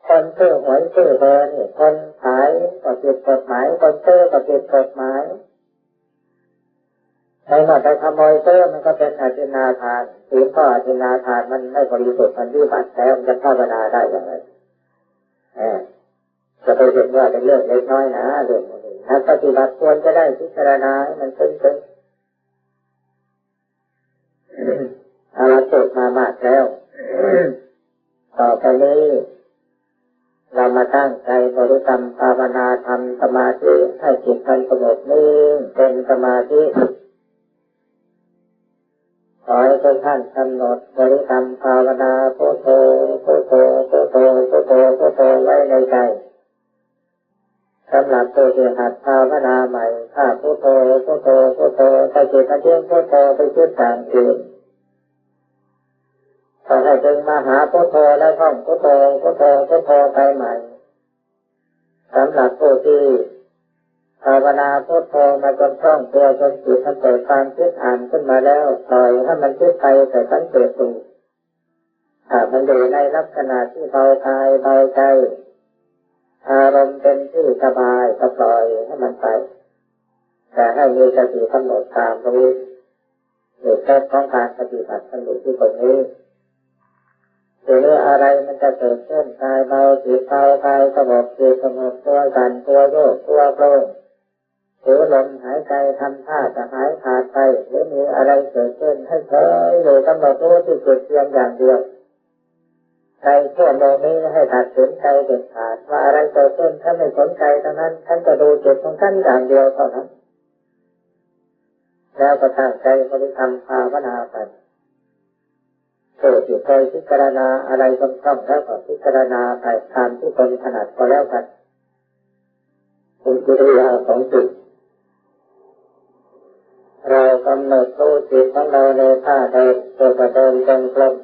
คนซื้อหวยซื้อเบอร์นี่คนขายก็ผิดกฎหมายคนซื้อก็ผิดกฎหมายในเมื่อไปขโมยซื้อมันก็เป็นอธินาทานศีลก็อธินาทานมันไม่บริสุทธิ์มันวิบัติแล้วมันจะภาวนาได้อย่างไรจะไปเห็นว่าเป็นเรื่องเล็กน้อยนะเรื่องนี้นักปฏิบัติควรจะได้พิจารณาให้มันซึ้งเราเกิดมามากแล้วต่อไปนี้เรามาตั้งใจบริกรรมภาวนาทำสมาธิให้จิตมันสงบนิ่งเป็นสมาธิขอให้ทุกท่านกำหนดบริกรรมภาวนาพุทโธพุทโธพุทโธพุทโธพุทโธไว้ในใจสำหรับตัวที่หัดภาวนาใหม่ถ้าพุทโธพุทโธพุทโธไปจิตมันเที่ยงพุทโธไปคิดต่างอื่นก็ให้ดึงมาหาพุทโธแล้วท่องพุทโธพุทโธพุทโธไปใหม่สำหรับผู้ที่ภาวนาพุทโธมาจนคล่องตัวจนจิตมันเกิดความคิดอ่านขึ้นมาแล้วปล่อยให้มันคิดไปแต่สังเกตดูมันอยู่ในลักษณะที่เบากายเบาใจอารมณ์เป็นที่สบายก็ปล่อยให้มันไปแต่ให้มีสติกำหนดตามรู้เหตุผลของการปฏิบัติมันอยู่ที่ตรงนี้หรืออะไรมันจะเกิดขึ้นกายเบาจิตเบากายสงบจิตสงบตัวสั่นตัวโยกตัวโปร่งหรือลมหายใจทำท่าจะหายขาดไปหรือมีอะไรเกิดขึ้นให้เฉยอยู่กำหนดรู้ที่จิตเพียงอย่างเดียวในช่วงนี้ให้ตัดสินใจเด็ดขาดว่าอะไรเกิดขึ้นถ้าไม่สนใจเท่านั้นท่านจะดูจิตของท่านอย่างเดียวเท่านั้นแล้วก็ตั้งใจบริกรรมภาวนาไปเกิดอยู่เคยพิจารณาอะไรคล่องๆแล้วก็พิจารณาไปตามที่ตนถนัดก็แล้วกันเป็นกิริยาของจิต เรากำหนดรู้จิตของเราในท่าเดินตัวกระเดินจงกรม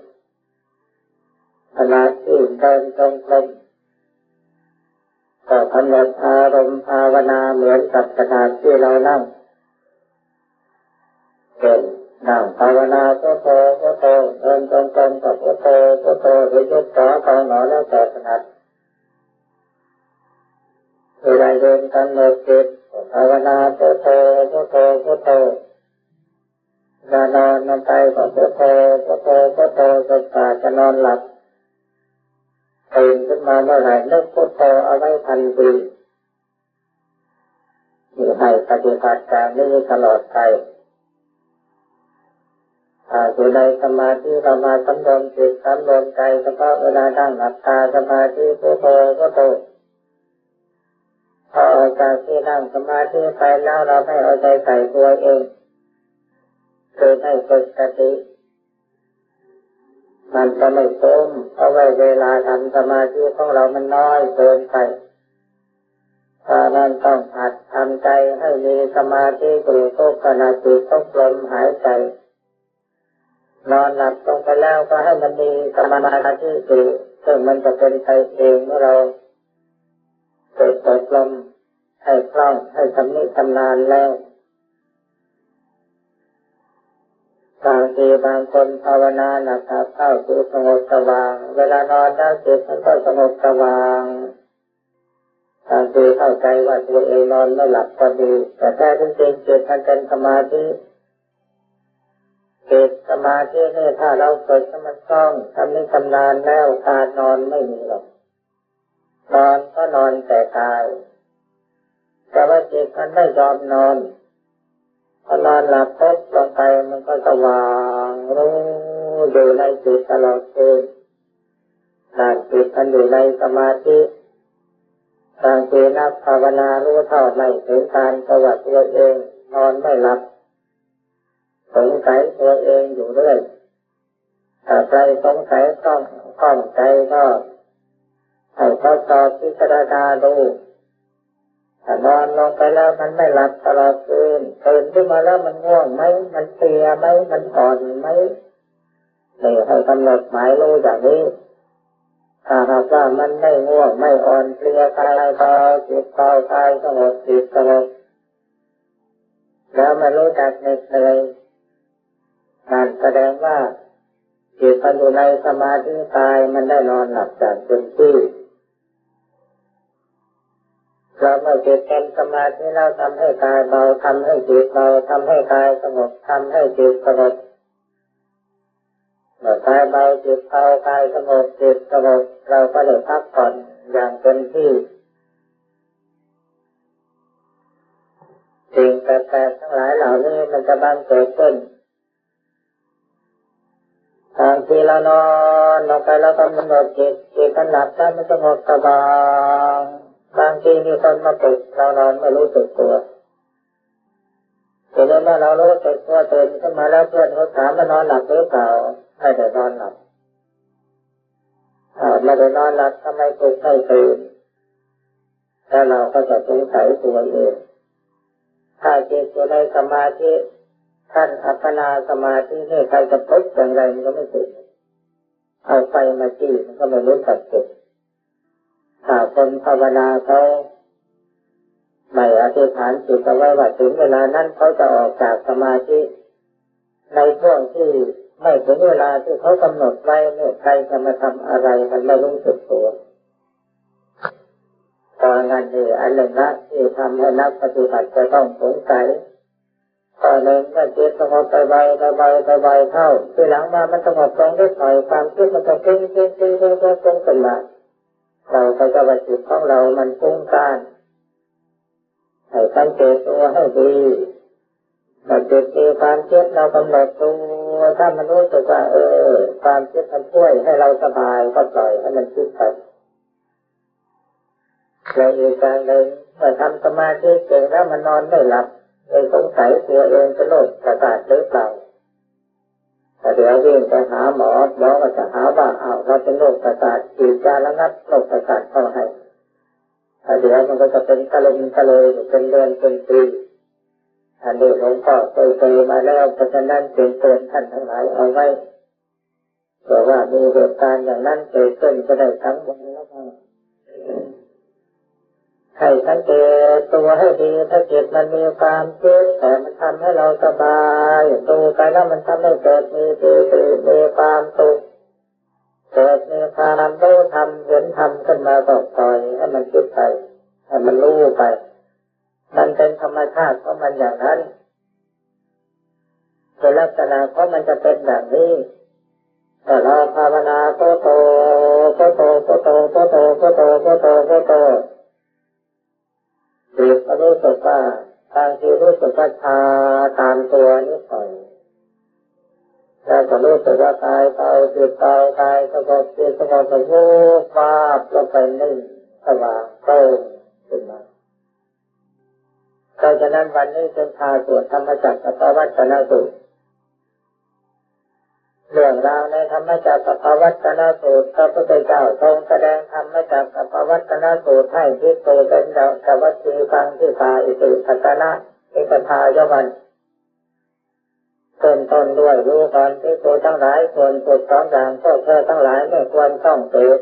ขณะที่เดินจงกรมก็กำหนดอารมณ์ภาวนาเหมือนกับขณะที่เรานั่งเป็นนั่งภาวนาพุทโธพุทโธเดินจงกรมกับพุทโธพุทโธหรือยกขาไปหนอแล้วแต่ถนัดเวลาเดินกำหนดจิตภาวนาพุทโธพุทโธพุทโธเวลานอนลงไปก็พุทโธพุทโธพุทโธจนกว่าจะนอนหลับตื่นขึ้นมาเมื่อไหร่นึกพุทโธเอาไว้ทันทีอยู่ให้ปฏิบัติการนี้ตลอดไปอยู่ในสมาธิเรามาสำรวมจิตสำรวมใจเฉพาะเวลานั่งหลับตาสมาธิพุทโธพุทโธพอออกจากที่นั่งสมาธิไปแล้วเราไม่เอาใจใส่ตัวเองคือให้ฝึกสติมันจะไม่คุ้มเพราะว่าเวลาทำสมาธิของเรามันน้อยเกินไปเพราะนั้นต้องหัดทำใจให้มีสมาธิอยู่ทุกขณะจิตทุกลมหายใจนอนหลับลงไปแล้วก็ให้มันมีสมาธิอยู่ซึ่งมันจะเป็นไปเองเมื่อเราเกิดตกลมให้คล่องให้ชำนิชำนาญแล้วบางทีบางคนภาวนาหนักเข้าจิตสงบสว่างเวลานอนแล้วจิตมันก็สงบสว่างบางทีเข้าใจว่าตัวเองนอนไม่หลับก็ดีแต่แท้จริงๆจิตมันเป็นสมาธิจิตสมาธินี่ถ้าเราฝึกให้มันคล่องทำให้ชำนาญแล้วการนอนไม่มีหรอกนอนก็นอนแต่กายแต่ว่าจิตมันไม่ยอมนอนพอนอนหลับปุ๊บลงไปมันก็สว่างรู้อยู่ในจิตตลอดคืนนั่นจิตมันอยู่ในสมาธิบางทีนักภาวนารู้เท่าไม่ถึงการประวัติตัวเองนอนไม่หลับสงสัยตัวเองอยู่เรื่อยถ้าใครสงสัยต้องข้องใจก็ให้ทดสอบพิจารณาดูถ้านอนลงไปแล้วมันไม่หลับตลอดคืนตื่นขึ้นมาแล้วมันง่วงไหมมันเพลียไหมมันอ่อนไหมนี่ให้กำหนดหมายรู้อย่างนี้ถ้าหากว่ามันไม่ง่วงไม่อ่อนเพลียกายเบาจิตเบากายสงบจิตสงบแล้วมันรู้จักเหน็ดเหนื่อยนั่นแสดงว่าจิตมันอยู่ในสมาธิกายมันได้นอนหลับจากเต็มที่เราเมื่อจิตเป็นสมาธิเราทำให้กายเบาทำให้จิตเบาทำให้กายสงบทำให้จิตสงบเมื่อกายเบาจิตเบากายสงบจิตสงบเราก็ได้พักผ่อนอย่างเต็มที่สิ่งแปลกๆทั้งหลายเหล่านี้มันจะบังเกิดขึ้นบางทีเรานอนลงไปแล้วกำหนดจิตมันหลับแล้วมันสงบสบายบางทีมีคนมาปลุกเรานอนไม่รู้สึกตัวแต่เมื่อเรารู้สึกตัวตื่นขึ้นมาแล้วเพื่อนเขาถามว่านอนหลับหรือเปล่าไม่ได้นอนหลับไม่ได้นอนหลับทำไมปลุกไม่ตื่นแล้วเราก็จะสงสัยตัวเองถ้าจิตอยู่ในสมาธิท่านอัปปนาสมาธินี่ใครจะปลุกอย่างไรมันก็ไม่ตื่นเอาไฟมาจี้มันก็ไม่รู้จักจุดถ้าคนภาวนาเขาไม่อธิษฐานจิตเอาไว้ว่าถึงเวลานั้นเขาจะออกจากสมาธิในช่วงที่ไม่ถึงเวลาที่เขากำหนดไว้เนี่ยใครจะมาทำอะไรมันไม่รู้สึกตัวตอนนั้นนี่อันหนึ่งละที่ทำให้นักปฏิบัติจะต้องสงสัยตอนหนึ่งเมื่อจิตสงบไปไวเข้าทีหลังมามันสงบลงได้หน่อยความคิดมันจะฟุ้งขึ้นมาเราก็จะว่าจิตของเรามันฟุ้งซ่านให้สังเกตตัวให้ดีเมื่อจิตมีความคิดเรากำหนดดูถ้ามันรู้สึกว่าความคิดมันช่วยให้เราสบายก็ปล่อยให้มันคิดไปแล้วอีกอย่างหนึ่งเมื่อทำสมาธิเก่งแล้วมันนอนไม่หลับเลยสงสัยตัวเองเป็นโรคประสาทหรือเปล่าแต่เดี๋ยววิ่งไปหาหมอก็จะหาว่าเราเป็นโรคประสาทฉีดยาระงับโรคประสาทเข้าให้แต่เดี๋ยวมันก็จะเป็นกระลมกระเลยเป็นเดือนเป็นปี อันนี้หลวงพ่อเคยมาแล้วเพราะฉะนั้นเตือนท่านทั้งหลายเอาไว้เผื่อว่ามีเหตุการณ์อย่างนั้นเกิดขึ้นก็ได้ทั้งวันแล้วก็ให้สังเกตตัวให้ดีถ้าจิตมันมีความคิดแต่มันทำให้เราสบายดูไปแล้วมันทำให้เกิดมีปีติมีความสุขเกิดมีความรู้ธรรมเห็นธรรมขึ้นมาก็ปล่อยให้มันคิดไปให้มันรู้ไปมันเป็นธรรมชาติของมันอย่างนั้นเป็นลักษณะเพราะมันจะเป็นแบบนี้แต่เราภาวนาโตโตโตโตโตโตโตโตโตโตโตโตโตโตจิตก็รู้สึกว่าบางทีรู้สึกว่าชาตามตัวนิดหน่อยแล้วก็รู้สึกว่ากายเบาจิตเบากายสงบจิตสงบสงบวาบลงไปนิ่งสว่างโปร่งขึ้นมาดังนั้นวันนี้จึงพาสวดธรรมจักรกับปวัตตนสูตรเรื่องราวในธรรมจักรกับปวัตตนสูตรพระพุทธเจ้าทรงแสดงธรรมจักรกับปวัตตนสูตรให้ภิกษุเป็นสวัสดีฟังที่ตาอิติปัตตนะอิปทายวันต้นด้วยรู้ก่อนภิกษุทั้งหลายส่วนสุดสองอย่างพวกเธอทั้งหลายไม่ควรต้องเสพ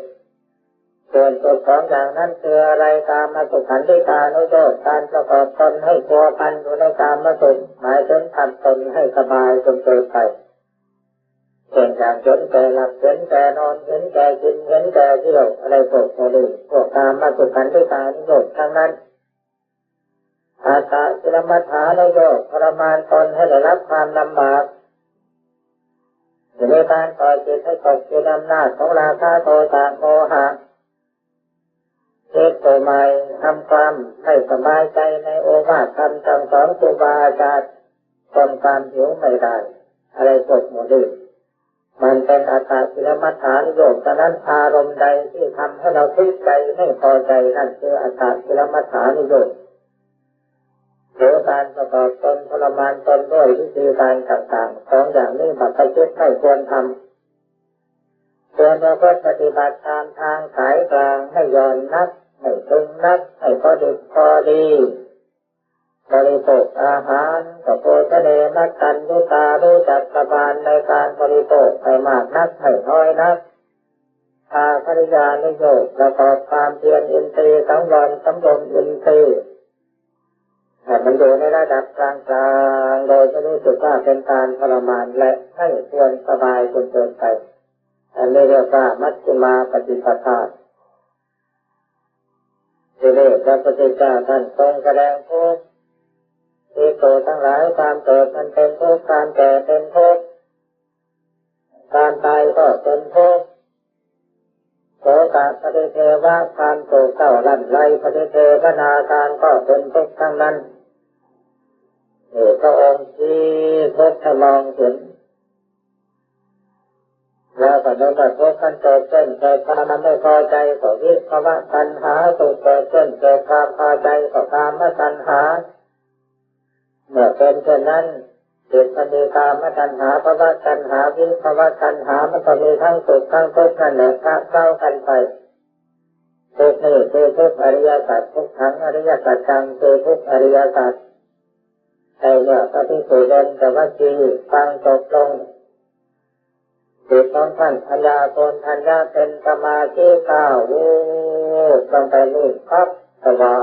ส่วนสุดสองอย่างนั้นคืออะไรกามสุขันธิกานุโยคการประกอบตนให้พัวพันอยู่ในกามสุขหมายถึงทำตนให้สบายจนเกินไปเช่นอย่างเห็นแก่หลับเห็นแก่นอนเห็นแก่กินเห็นแก่เที่ยวอะไรพวกนี้พวกกามสุขันธิกานุโยคทั้งนั้นอาตสิลมัฏฐานุโยคทรมานตนให้ได้รับความลำบากในการปล่อยจิตให้ตกอยู่ในอำนาจของราคะโทสะโมหะเจตตัวใหม่ทำความไม่สบายใจในโอวาทคำสั่งสอนครูบาอาจารย์ทนความหิวไม่ได้อะไรพวกนี้มันเป็นอัตตกิลมัฏฐานุโยคฉะนั้นอารมณ์ใดที่ทำให้เราทุกข์ใจไม่พอใจนั่นคืออัตตกิลมัฏฐานุโยคหรือการประกอบตนทรมานตนด้วยวิธีการต่างๆสองอย่างนี้บัพพจิตไม่ควรทำควรจะปฏิบัติตามทางสายกลางให้ย่อนนักให้ตึงนักให้พอดีพอดีบริโภคอาหารกับโภชเนมัตตัญญุตารู้จักประมาณในการบริโภคให้มากนักให้น้อยนักอาภริยานิโยคประกอบความเพียรอินทรีย์สังวรสำรวมอินทรีย์แต่มันอยู่ในระดับกลางๆโดยจะรู้สึกว่าเป็นการทรมานและไม่ควรสบายจนเกินไปอันนี้เรียกว่ามัชฌิมาปฏิปทาที่นี่พระพุทธเจ้าท่านทรงแสดงทุกข์ที่โตทั้งหลายความเกิดมันเป็นทุกข์การแก่เป็นทุกข์การตายก็เป็นทุกข์โสกปฏิเทวะความโศกเศร้าลั่นไล่ปฏิเทวนาการก็เป็นทุกข์ทั้งนั้นพระองค์ที่ทดลองเห็นแล้วก็โดนแบบพวกกันเกิดขึ้นเกิดความไม่พอใจต่อวิภาวะตัณหาสุขเกิดขึ้นเกิดความพอใจต่อตามตัณหาเมื่อเป็นเช่นนั้นจิตมันมีกามตัณหาภาวะตัณหาวิภาวะตัณหามันก็มีทั้งสุขทั้งทุกข์นั่นแหละเข้ากันไปทุกข์นี่คือทุกข์อริยสัจทุกขังอริยสัจจังคือทุกข์อริยสัจแต่เมื่อพระภิกษุเดินแต่ว่าจีฟังจบลงจิตของท่านปัญญาโกนทัญญาเป็นสมาธิก้าวลงไปนู่นครับสว่า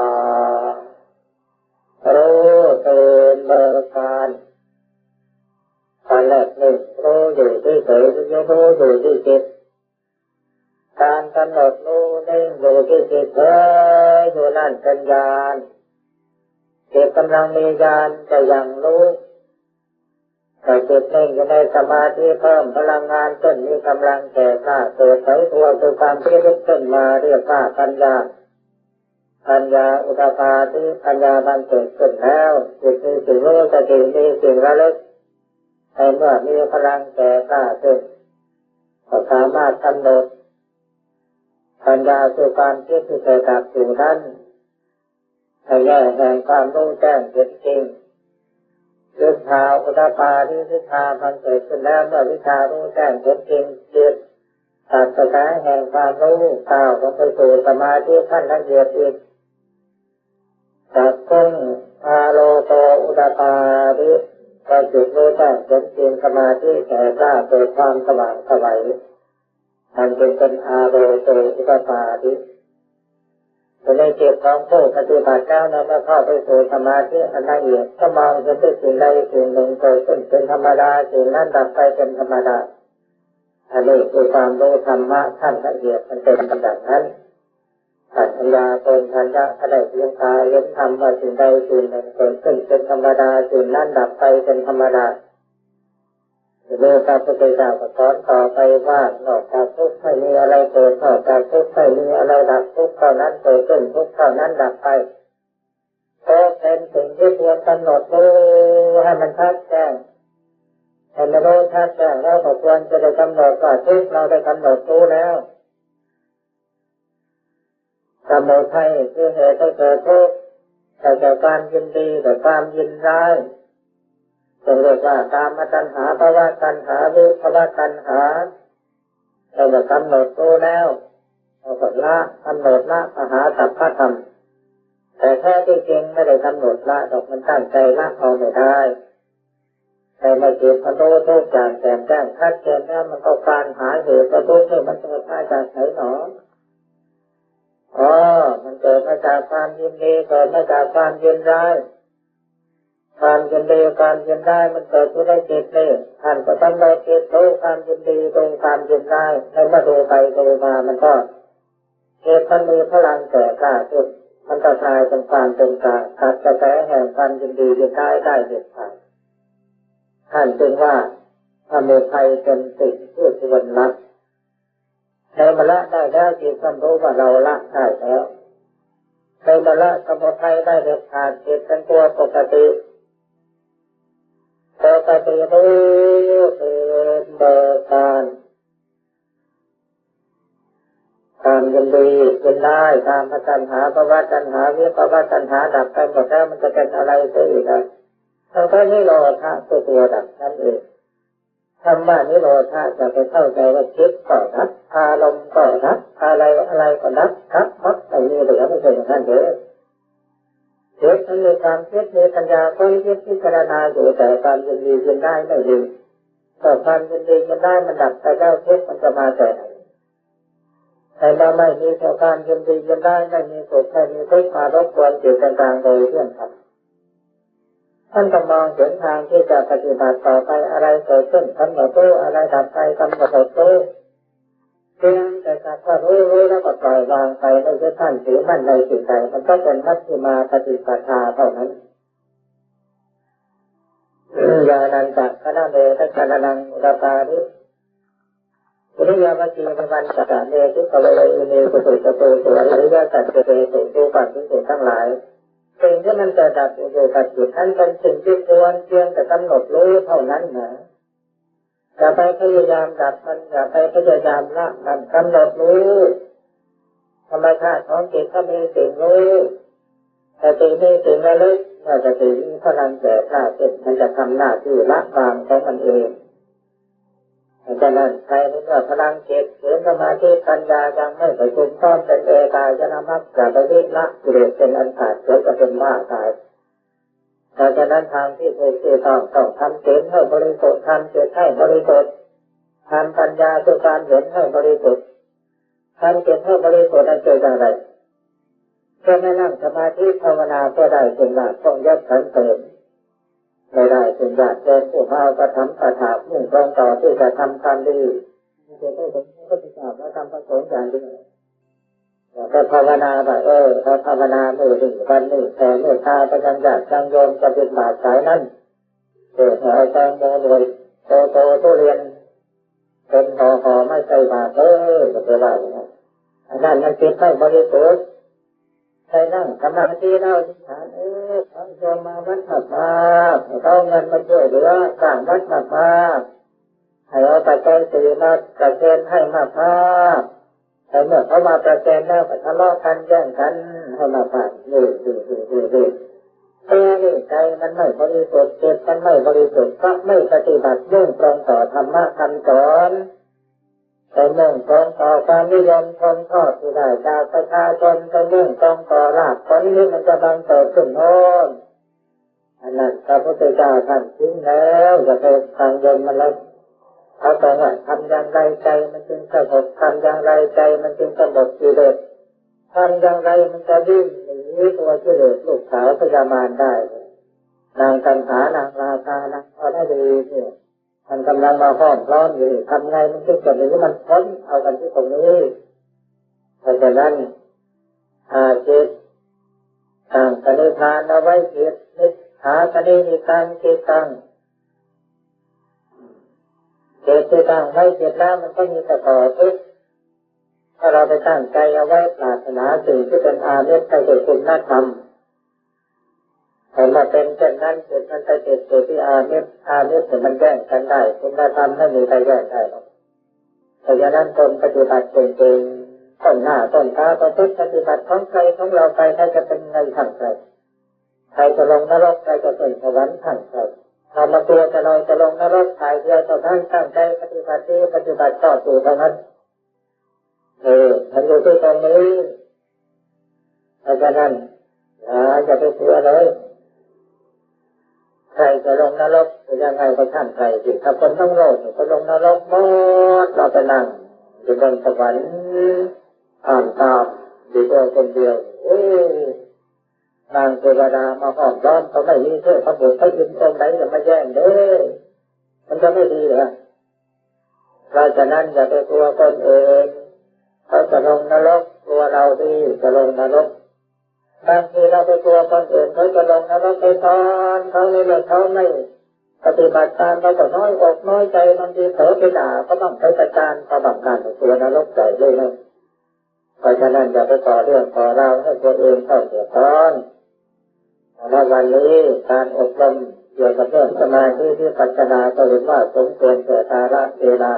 งรู้ตื่นเบิกบานตอนแรกนี่รู้อยู่ที่เฉยรู้อยู่ที่จิตการกำหนดรู้นิ่งอยู่ที่จิตอยู่นั่นเป็นญาณจิตกำลังมีญาณแต่ยังรู้แต่จิตนิ่งอยู่ในสมาธิเพิ่มพลังงานจนมีกำลังแก่กล้าเกิดใส่ตัวคือความที่ลุกขึ้นมาเรียกว่าปัญญาอุตปาทิปัญญาบันเกิดขึ้นแล้วจิตมีสิ่งรู้สติมีสิ่งระลึกในเมื่อมีพลังแก่กล้าขึ้นก็สามารถกำหนดปัญญาคือความคิดที่เกิดจากสิ่งนั้นให้แยกแห่งความรู้แจ้งเห็นจริงวิชาอุตปาทิวิชามันเกิดขึ้นแล้วเมื่อวิชารู้แจ้งเห็นจริงจิตตัดกระแสแห่งความรู้ก้าวลงไปสู่สมาธิขั้นละเอียดอีกจากซึ่ง อาโลโกอุดตาริก็จิตรู้แจ้งเห็นจริงสมาธิแก่กล้าเกิดความสว่างไสวมันจึงเป็นอาโลโกอุดตาริในจิตของผู้ปฏิบัติแล้วนั้นเมื่อเข้าไปสู่สมาธิอันละเอียดก็มองเห็นได้สิ่งใดสิ่งหนึ่งเกิดขึ้นเป็นธรรมดาสิ่งนั้นดับไปเป็นธรรมดาอันนี้คือความรู้ธรรมะขั้นละเอียดมันเป็นแบบนั้นปัญญาเป็นทัญญะอะไรเพียงตาเห็นธรรมว่าสิ่งใดสิ่งหนึ่งเกิดขึ้นเป็นธรรมดาสิ่งนั้นดับไปเป็นธรรมดาเมื่อพระพุทธเจ้าสอนต่อไปว่านอกจากทุกข์ไม่มีอะไรเกิดนอกจากทุกข์ไม่มีอะไรดับทุกข์เท่านั้นเกิดขึ้นทุกข์เท่านั้นดับไปก็เป็นสิ่งที่ควรกำหนดรู้ให้มันชัดแจ้งให้มันรู้ชัดแจ้งแล้วก็ควรจะได้กำหนดว่าทุกข์เราได้กำหนดรู้แล้วสมุทัยคือเหตุให้เกิดทุกข์แต่ความยินดีแต่ความยินร้ายจะเรียกว่ากามตัณหาภวตัณหาวิภวตัณหาเราได้กำหนดรู้แล้วเราก็ละกำหนดละมหาสัพพธรรมแต่แท้ที่จริงไม่ได้กำหนดละดอกมันตั้งใจละเอาไม่ได้แต่เมื่อจิตมันรู้ทุกอย่างแจ่มแจ้งชัดเจนแล้วมันก็การหาเหตุว่าทุกข์นี่มันเกิดมาจากไหนหนอมันเกิดมาจากความยินดีเกิดมาจากความยินร้ายความยินดีความยินร้ายมันเกิดที่ในจิตนี่ท่านก็ต้องได้จิตรู้ความยินดีรู้ความยินร้ายแล้วมาดูไปดูมามันก็เหตุมันมีพลังแก่กล้าขึ้นมันก็กลายเป็นความเป็นกลางตัดกระแสแห่งความยินดียินร้ายได้เด็ดขาดท่านจึงว่าสมุทัยเป็นสิ่งที่ควรละในเมื่อละได้แล้วจิตมันรู้ว่าเราละได้แล้วในเมื่อละสมุทัยได้เด็ดขาดจิตเป็นตัวปกติรู้เป็นเบิกบานความยินดียินร้ายความตัณหาภวตัณหาวิภวตัณหาดับไปหมดแล้วมันจะเป็นอะไรเสียอีกทั้งที่นิโรธะตัวดับนั่นเองคำว่านิโรธะจะไปเข้าใจว่าคิดก็ดับอารมณ์ก็ดับอะไรก็ดับมักไม่มีเหลือไม่ใช่อย่างนั้นเด้อจิตมันมีความคิดมีปัญญาก็คิดพิจารณาอยู่แต่ความยินดียินได้ไม่ดีแต่ความยินดียินได้มันดับไปแล้วคิดมันจะมาแต่ไหนแต่เราไม่มีความยินดียินได้ไม่มีสุขไม่มีทุกข์มารบกวนจิตต่างๆโดยเรื่องครับท่านต้องมองเห็นทางที่จะปฏิบัติต่อไปอะไรเกิดขึ้นกำหนดรู้อะไรดับไปกำหนดรู้เพียงแต่การว่ารู้แล้วก็ปล่อยวางไปไม่ใช่ท่านถือมั่นในสิ่งใดมันก็เป็นมัชฌิมาปฏิปทาเท่านั้นญาณันตะคณะเมตตะนังอุดตาริปุริยวัจจีในวันจักรเนทุกขเวเนกุตุจตุสุอริยสัจเจตุดูปัจจุทั้งหลายสิ่งที่มันจะดับอยู่กับจิตนั้นเป็นสิ่งที่ควรเพียงแต่กำหนดรู้เท่านั้นนะอย่าไปพยายามดับมันอย่าไปพยายามละมันกำหนดรู้ธรรมชาติของจิตก็มีสิ่งรู้แต่สิ่งนี้สิ่งระลึกว่าจะสิ่งพลังแก่กล้าเจ็บมันจะทำหน้าที่ละวางของมันเองฉะนั้นใครเมื่อพลังจิตหรือสมาธิปัญญายังไม่ประชุมพร้อมเป็นเอกายนามัคจะไปวิละกิเลสเป็นอันขาดเกิดจะเป็นบ้าตายแต่ฉะนั้นทางที่ถูกที่ต้องทำจิตให้บริสุทธิ์ทำจิตให้บริสุทธิ์ทำปัญญาคือการเห็นให้บริสุทธิ์ทำจิตให้บริสุทธิ์นั้นเกิดอย่างไรเพื่อไม่นั่งสมาธิภาวนาเพื่อได้สิ่งใดต้องยัดขันเติมไม่ได้สิ่งใดเดินผู้มาเอากระทำกระถางมุ่งตรงต่อที่จะทำความดีจะได้ผลก็จะทราบว่าทำประสงค์อย่างดีแต่ภาวนาแบบถ้าภาวนาเมื่อถึงวันนี้แต่เมื่อตาไปยังญาติยังโยมจะเป็นบาดสายนั้นเกิดเอาแตงโมรวยโตทุเรียนเป็นห่อไม่ใช่บาดจะเป็นว่าอย่างนั้นอันนั้นมันจิตไม่บริสุทธิ์ใครนั่งสมาธิแล้วที่ฐานทำโยมมาวัดมาเอาเงินมาช่วยเหลือสร้างวัดมาให้เอาปัจจัยสี่มาประเคนให้มากแต่เมื่อเขามาประเคนแล้วก็ทะเลาะกันแย่งกันให้มาผ่านนี่แต่นี่ใจมันไม่บริสุทธิ์จิตมันไม่บริสุทธิ์ก็ไม่ปฏิบัติมุ่งตรงต่อธรรมะคำสอนแต่มุ่งตรงต่อความนิยมชมชอบที่ได้จากประชาชนแต่มุ่งตรงต่อรากผลที่มันจะบังเกิดขึ้นโน้น อันนั้นพระพุทธเจ้าท่านทิ้งแล้วจะไปทางเดินมาแล้วเขาบอกว่าทำอย่างไรใจมันจึงสงบทำอย่างไรใจมันจึงสงบกิเลสทำอย่างไรมันจะวิ่งหนีตัวกิเลสลูกสาวพญามารได้นางกัณหานางราชานางอรดีเนี่ยมันกำลังมาห้อมร้อนอยู่ทำไงมันจึงจะหนีมันพ้นเอากันที่ตรงนี้เพราะฉะนั้นจิตตั้งปณิธานเอาไว้จิตนิหาปณิตังจิตตั้งจิตที่ตั้งไว้จิตแล้วมันก็มีแต่ต่อทุกข์ถ้าเราไปตั้งใจเอาไว้ปรารถนาสิ่งที่เป็นอามิสไปเกิดคุณธรรมแต่มาเป็นเช่นนั้นจิตมันไปติดอยู่ที่อามิสแต่มันแย่งกันได้คุณธรรมไม่มีใครแย่งได้หรอกเพราะฉะนั้นคนปฏิบัติเก่งๆต้นหน้าต้นตาประพฤติปฏิบัติของใครของเราไปใครจะเป็นไงทั้งใครใครจะลงนรกใครจะเป็นสวรรค์ทั้งใครเรามาตัวจะลอยจะลงนรกถ่ายเดียวต่อทั้งตั้งใจปฏิบัติที่ปฏิบัติต่อสู่เท่านั้นมันอยู่ที่ตรงนี้เพราะฉะนั้นอย่าไปเชื่อเลยใครจะลงนรกจะยังไงก็ช่างใครสิถ้าคนทั้งโลกจะลงนรกหมดเราไปนั่งอยู่บนสวรรค์อ่านตามดีตัวคนเดียวนางเทวดามาห้อมล้อมเขาไม่มีเชื่อพระบุตรพระอินทร์องค์ใดจะมาแย่งเด้อมันจะไม่ดีเหรอเพราะฉะนั้นอย่าไปกลัวคนอื่นเขาจะลงนรกกลัวเราดีจะลงนรกบางทีเราไปกลัวคนอื่นเขาจะลงนรกไปตอนเขาในเรื่องเขาไม่ปฏิบัติตามเราก็น้อยอกน้อยใจบางทีเผลอไปด่าก็ต้องไปจัดการเขาบังคับตัวนรกใจเลยนะเพราะฉะนั้นอย่าไปต่อเรื่องต่อราวให้ตัวเองเข้าเดือดร้อนและวันนี้การอบรมเกี่ยวกับเรื่องสมาธิที่ปัจจนาก็เห็นว่าสมควรแก่กาลเวลา